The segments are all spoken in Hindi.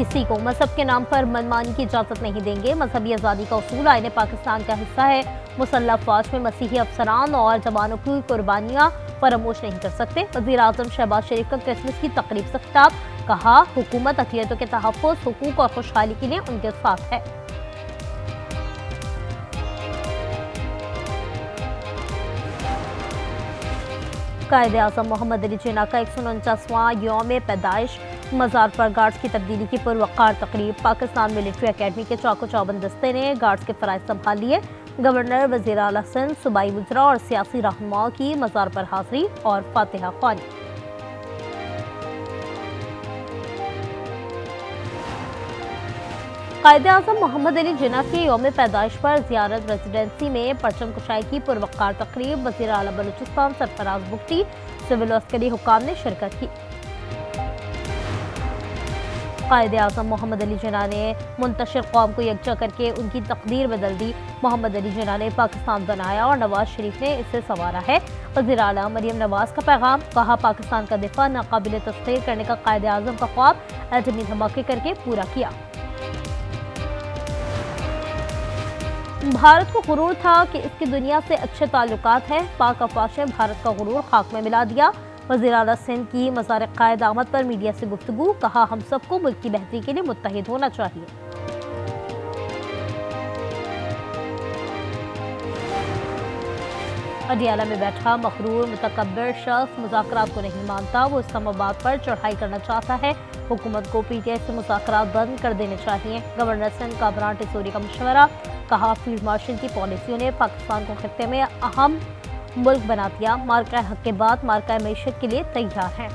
किसी को मजहब के नाम पर मनमानी की इजाजत नहीं देंगे। मजहबी आज़ादी का उसूल आईन पाकिस्तान का हिस्सा है। मुसल्लह फौज में मसीही अफसरान और जवानों की कुर्बानियाँ फरामोश नहीं कर सकते। वज़ीर आज़म शहबाज शरीफ का क्रिसमस की तकरीब से खिताब, कहा हुकूमत अक़लियतों के तहफ़्फ़ुज़, हुकूक और खुशहाली के लिए उनके साथ है। कायद-ए-आज़म मोहम्मद अली जिन्ना का 149वां यौम पैदाइश, मज़ार पर गार्ड्स की तब्दीली की पुरवक़ार तकरीब। पाकिस्तान मिलिट्री अकेडमी के चाको चौबंद दस्ते ने गार्ड्स के फ़राइज़ संभाल लिए। गवर्नर, वज़ीर आला सिंध, सूबाई वज़रा और सियासी रहनुमाओं की मज़ार पर हाज़िरी और फातिहा ख्वानी। कायद-ए-आज़म मोहम्मद अली जिन्ना के यौम पैदाइश पर ज़ियारत रेजिडेंसी में परचम कुशाई की पुरवक़ार तकरीब। वज़ीर आला बलूचिस्तान सरफराज बुख्ती, सिविल अस्करी हुक्काम ने शिरकत की। कायद-ए-आज़म मोहम्मद अली जिन्ना ने मुंतशिर कौम को यकजा करके उनकी तकदीर बदल दी। मोहम्मद अली जिन्ना ने पाकिस्तान बनाया और नवाज शरीफ ने इसे संवारा है। वज़ीर आला मरियम नवाज का पैगाम, कहा पाकिस्तान का दिफा नाकाबिल तस्ख़ीर करने का कायद-ए-आज़म का ख्वाब एटमी धमाके करके पूरा किया। भारत को गुरूर था कि इसकी दुनिया से अच्छे ताल्लुकात हैं। पाक अफवाज ने भारत का गुरूर खाक में मिला दिया। वज़ीर आला सिंध की मज़ार क़ायद आमद पर मीडिया से गुफ्तगू, कहा हम सबको मुल्क की बेहतरी के लिए मुत्तहिद होना चाहिए। अडियाला में बैठा मखरूर मुतकब्बिर शख्स मुज़ाकरात को नहीं मानता। वो इस्लामाबाद पर चढ़ाई करना चाहता है। हुकूमत को पीटीआई से मुज़ाकरात बंद कर देने चाहिए। गवर्नर सिंध का बरान टिसोरी का मशवरा, कहा फील्ड मार्शल की पॉलिसियों ने पाकिस्तान को खित्ते में अहम मुल्क बना दिया। मार्का हक के बाद मार्का मईशत के लिए तैयार हैं।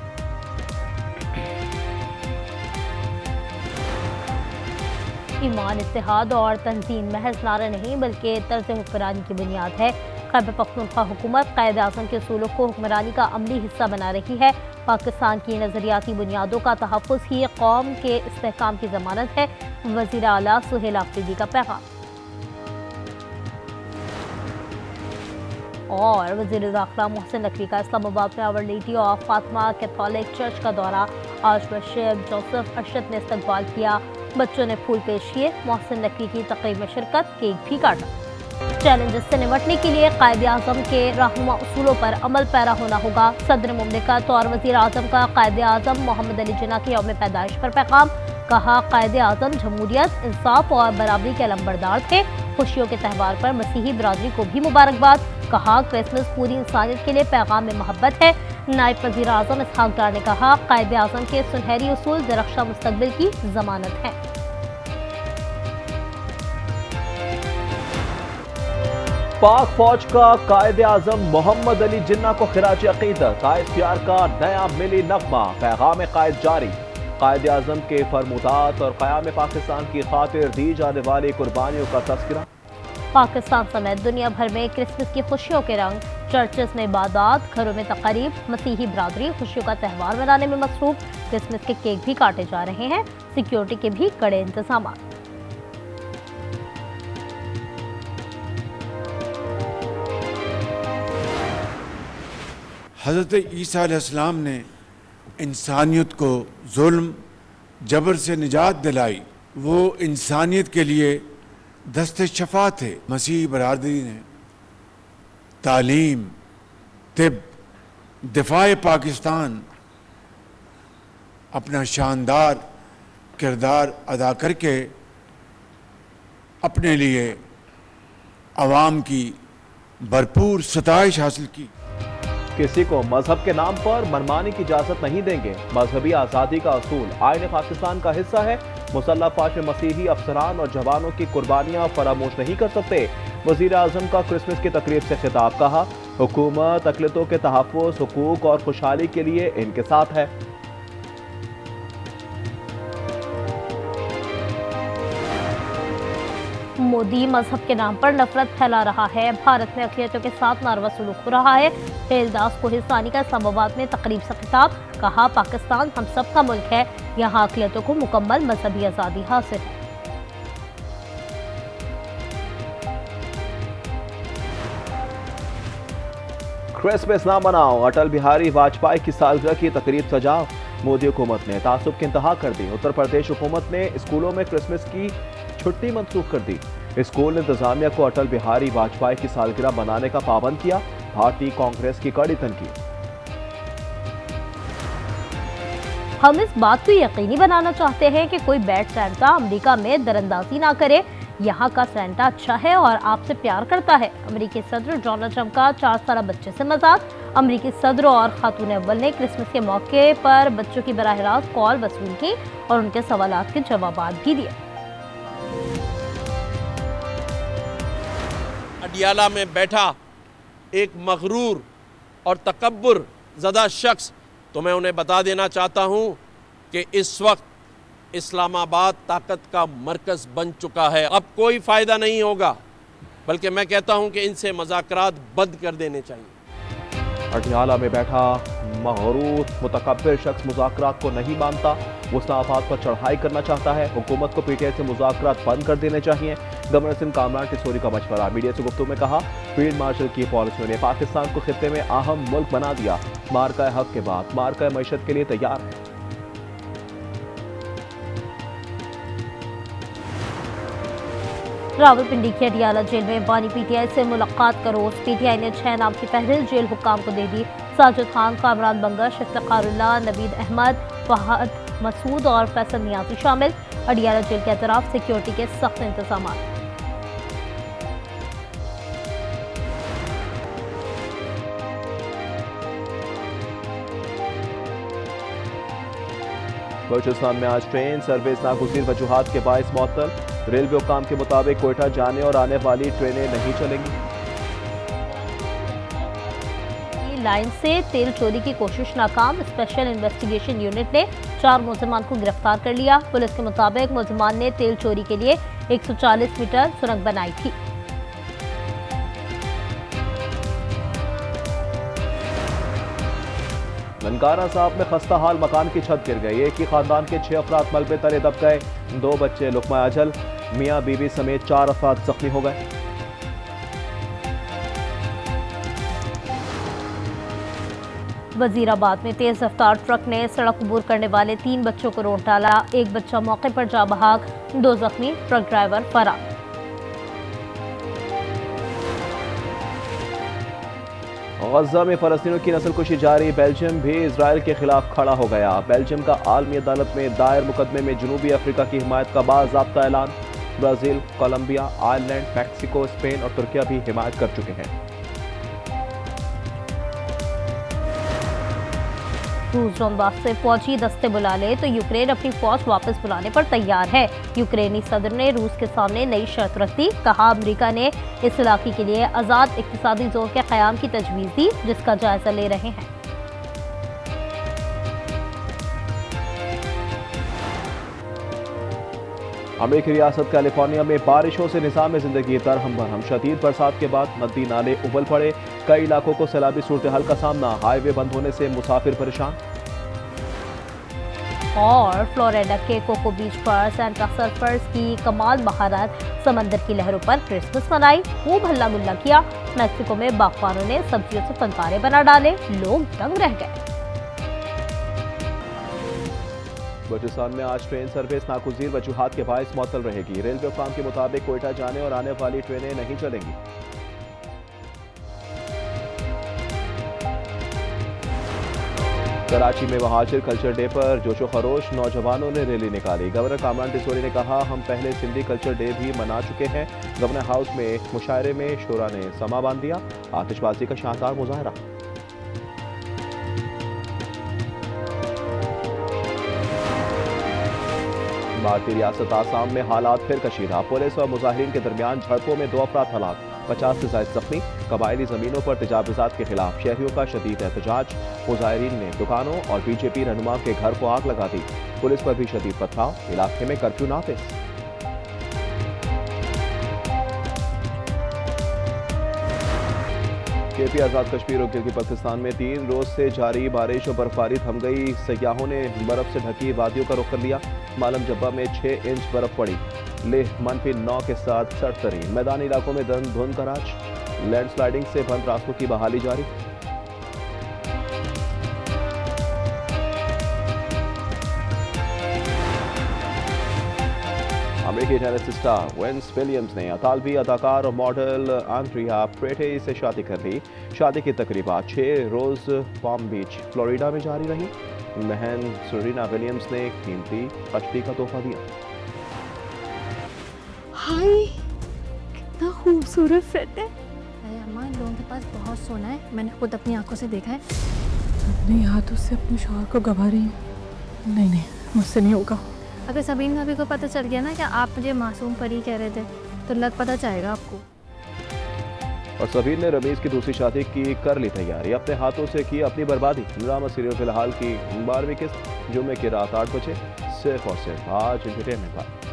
ईमान, इत्तेहाद और तंजीम महज नारा नहीं बल्कि तर्ज हुक्मरानी की बुनियाद है। खैबर पख्तूनख्वा हुकूमत कायद-ए-आज़म के उसूलों को हुक्मरानी का अमली हिस्सा बना रही है। पाकिस्तान की नज़रियाती बुनियादों का तहफ़्फ़ुज़ ही कौम के इस्तेहकाम की ज़मानत है। वज़ीर आला सुहेल आफरीदी का पैगाम। और वज़ीर दाखिला मोहसिन नकवी का इस्लामाबाद में our lady of Fatima Catholic church का दौरा। आर्च बिशप जोसेफ अरशद ने इस्तकबाल किया। बच्चों ने फूल पेश किए। मोहसिन नकवी की तकरीब में शिरकत, केक भी काटा। चैलेंजेस से निपटने के लिए कायद-ए-आज़म के रहनुमा उसूलों पर अमल पैरा होना होगा। सदर मुमलिकत और वज़ीर आज़म का कायद-ए-आज़म मोहम्मद अली जिन्ना के यौम पैदाइश पर पैगाम, कहा कायद-ए-आज़म जमहूरियत, इंसाफ और बराबरी के अलंबरदार थे। खुशियों के त्यौहार पर मसीही बरादरी को भी मुबारकबाद, कहा क्रिसमस पूरी इंसानियत के लिए पैगाम में मोहब्बत है। नायब वज़ीर आज़म इसहाक डार ने कहा कायद-ए-आज़म के सुनहरी उसूल दरख्शा मुस्तकबिल की जमानत है। पाक फौज का कायद-ए-आज़म मोहम्मद अली जिन्ना को खिराज अकीदत, ISPR का नया मिली नगमा, पैगाम कायद जारी। कायद-ए-आज़म के फरमुदात और क़याम पाकिस्तान की खातिर दी जाने वाली कुर्बानियों का तज़किरा। पाकिस्तान समेत दुनिया भर में क्रिसमस की खुशियों के रंग, चर्चेस में इबादत, घरों में तक़रीब, मसीही बरादरी खुशियों का त्यौहार मनाने में मसरूफ। क्रिसमस के केक भी काटे जा रहे हैं। सिक्योरिटी के भी कड़े इंतजाम। हज़रत ईसा अलैहिस्सलाम ने इंसानियत को जुल्म जबर से निजात दिलाई। वो इंसानियत के लिए दस्ते शफा थे। मसीह बरादरी ने तालीम, तिब, दिफाए पाकिस्तान अपना शानदार किरदार अदा करके अपने लिए अवाम की भरपूर सताइश हासिल की। किसी को मजहब के नाम पर मनमानी की इजाजत नहीं देंगे। मजहबी आज़ादी का असूल आईन पाकिस्तान का हिस्सा है। मुसल्लह फौज में मसीही अफसरान और जवानों की कुर्बानियां फरामोश नहीं कर सकते। वज़ीर आज़म का क्रिसमस की तकरीब से खिताब, कहा हुकूमत अक़लियतों के तहफ़्फ़ुज़, हुकूक और खुशहाली के लिए इनके साथ है। मोदी मजहब के नाम पर नफरत फैला रहा है। भारत में अक़लियतों के साथ नारवा सलूक हो रहा है। हेलदास को हिस्सानी का इस्लामाबाद में तकरीब से खिताब, कहा पाकिस्तान हम सब का मुल्क है। यहाँ अक़लियतों को मुकम्मल मजहबी आज़ादी हासिल है। क्रिसमस ना मनाओ, अटल बिहारी वाजपेयी की सालगिरह की तकरीब सजाओ। मोदी हुकूमत ने तासुब की इंतहा कर दी। उत्तर प्रदेश हुकूमत ने स्कूलों में क्रिसमस की छुट्टी मंसूख कर दी। स्कूल इंतजामिया को अटल बिहारी वाजपेयी की सालगिरह मनाने का पाबंद किया। भारतीय कांग्रेस की कड़ी तनकीद। हम इस बात को यकीनी बनाना चाहते हैं कि कोई बैड सेंटा अमेरिका में दरअंदाजी ना करे। यहाँ का सेंटा अच्छा है और आपसे प्यार करता है। अमेरिकी सदर डोनाल्ड ट्रंप का 4 साल बच्चे से मजाक। अमेरिकी सदर और खातून अव्वल ने क्रिसमस के मौके पर बच्चों की बराह रास्त कॉल वसूल की और उनके सवालात के जवाब भी दिए। अडियाला में बैठा एक मगरूर और तकब्बुर ज़दा शख्स, तो मैं उन्हें बता देना चाहता हूं कि इस वक्त इस्लामाबाद ताकत का मरकज़ बन चुका है। अब कोई फ़ायदा नहीं होगा, बल्कि मैं कहता हूं कि इनसे मज़ाकरात बंद कर देने चाहिए। अडियाला में बैठा मगरूर मुतकब्बिर शख्स मुज़ाकरात को नहीं मानता। वो इस्लामाबाद पर चढ़ाई करना चाहता है। हुकूमत को पीटीआई से मुज़ाकरात बंद कर देने चाहिए। गवर्नर सिंह कामरान टिसोरी का मशवरा। मीडिया से गुफ्तगू में कहा, फील्ड मार्शल की पॉलिसियों ने पाकिस्तान को खित्ते में अहम मुल्क बना दिया। मार्का हक के बाद मार्का मईशत के लिए तैयार है। रावलपिंडी की अडियाला जेल में बानी पीटीआई से मुलाकात का रोज। पीटीआई ने 6 नाम की फहरिस्त जेल हुक्काम को दे दी। साजिद खान, कामरान बंगश, इफ्तिखारुल्लाह, नवीद अहमद, फहद मसूद और फैसल नियाजी शामिल। अडियाला जेल के अतराफ सिक्योरिटी के सख्त इंतजाम। बलूचिस्तान में आज ट्रेन सर्विस नागुज़ीर वजूहात के बाइस मअतल। रेलवे हुक्काम के मुताबिक कोयटा जाने और आने वाली ट्रेनें नहीं चलेंगी। लाइन से तेल चोरी की कोशिश नाकाम। स्पेशल इन्वेस्टिगेशन यूनिट ने 4 मुलजिमान को गिरफ्तार कर लिया। पुलिस के मुताबिक मुलजिमान ने तेल चोरी के लिए 140 मीटर सुरंग बनाई थी। ननकाना साहब में खस्ता हाल मकान की छत गिर गई। एक ही खानदान के 6 अफराद मलबे तले दब गए। 2 बच्चे लुकमा अजल, मियां बीवी समेत 4 अफराद जख्मी हो गए। वजीराबाद में तेज रफ्तार ट्रक ने सड़क अबूर करने वाले 3 बच्चों को रोड डाला। एक बच्चा मौके पर जा बहाक, 2 जख्मी, ट्रक ड्राइवर फरार। गज़ा में फ़लस्तीनियों की नस्लकुशी जारी। बेल्जियम भी इजराइल के खिलाफ खड़ा हो गया। बेल्जियम का आलमी अदालत में दायर मुकदमे में जनूबी अफ्रीका की हिमायत का बाज़ाब्ता ऐलान। Brazil, Colombia, Ireland, Mexico, Spain और तुर्किया भी हिमायत कर चुके हैं। रूस डोनबास से फौजी दस्ते बुला ले तो यूक्रेन अपनी फौज वापस बुलाने पर तैयार है। यूक्रेनी सदर ने रूस के सामने नई शर्त रख दी। कहा, अमेरिका ने इस इलाके के लिए आज़ाद इक्तिसादी जोन के क़याम की तजवीज़ दी, जिसका जायजा ले रहे हैं। अमेरिकी रियासत कैलिफोर्निया में बारिशों से निज़ाम ज़िंदगी दरहम बरहम। शदीद बरसात के बाद नदी नाले उबल पड़े। कई इलाकों को सैलाबी सूरत हाल का सामना। हाईवे बंद होने से मुसाफिर परेशान। और फ्लोरिडा के कोको बीच पर सेंटा सर्फर्स की कमाल महारत समंदर की लहरों पर क्रिसमस मनाई। खूब हल्ला गुल्ला किया। मैक्सिको में बागबानों ने सब्जियों से फनपारे बना डाले। लोग दंग रह गए। बलूचिस्तान में आज ट्रेन सर्विस नागुज़ीर वजूहात के बाइस मअतल रहेगी। रेलवे हुक्काम के मुताबिक कोयटा जाने और आने वाली ट्रेनें नहीं चलेंगी। कराची में महाजिर कल्चर डे पर जोशो खरोश नौजवानों ने रैली निकाली। गवर्नर कामरान टिसोरी ने कहा, हम पहले सिंधी कल्चर डे भी मना चुके हैं। गवर्नर हाउस में मुशायरे में शोरा ने समा बांध दिया। आतिशबाजी का शानदार मुजाहरा। भारतीय रियासत आसाम में हालात फिर कशीदा। पुलिस और मुजाहिरीन के दरमियान झड़पों में 2 अफराद हलाक, 50 से ज्यादा जख्मी। कबायली जमीनों पर तजावुजात के खिलाफ शहरियों का शदीद एहतजाज। मुजाहिरीन ने दुकानों और बीजेपी रहनुमा के घर को आग लगा दी। पुलिस पर भी शदीद पथराव। इलाके में कर्फ्यू नाफिज। केपी आज़ाद कश्मीर और गिलगित बल्तिस्तान में 3 रोज से जारी बारिश और बर्फबारी थम गई। सयाहों ने बर्फ से ढकी वादियों का रुख कर लिया। मालम जब्बा में 6 इंच बर्फ पड़ी। लेह -9 के साथ सर्द-तरीन। मैदानी इलाकों में धुंध का राज। लैंडस्लाइडिंग से बंद रास्तों की बहाली जारी। अमेरिकी टेनिस स्टार वेन्स विलियम्स ने अतालवी अदाकार और मॉडल आंद्रिया प्रेटे से शादी कर ली। शादी की तकरीबात 6 रोज पाम बीच फ्लोरिडा में जारी रही। बहन सेरेना विलियम्स ने कीमती कश्ती का तोहफा दिया। हाय, कितना खूबसूरत फ्रेंड है। अरे अम्मा, इन लोगों के पास बहुत सोना है, मैंने खुद अपनी आंखों से देखा है। अपने हाथों से अपने शौहर को गवा रही हूँ। नहीं, मुझसे नहीं होगा। अगर सबीन भाभी को पता चल गया ना कि आप मुझे मासूम परी कह रहे थे, तो लग पता जाएगा आपको। और सबीन ने रमीज की दूसरी शादी की कर ली तैयारी, अपने हाथों से की अपनी बर्बादी। ड्रामा सीरियल फिलहाल की 12वीं किस्त जुम्मे की रात 8 बजे सिर्फ और सिर्फ आज एंटरटेनमेंट पर।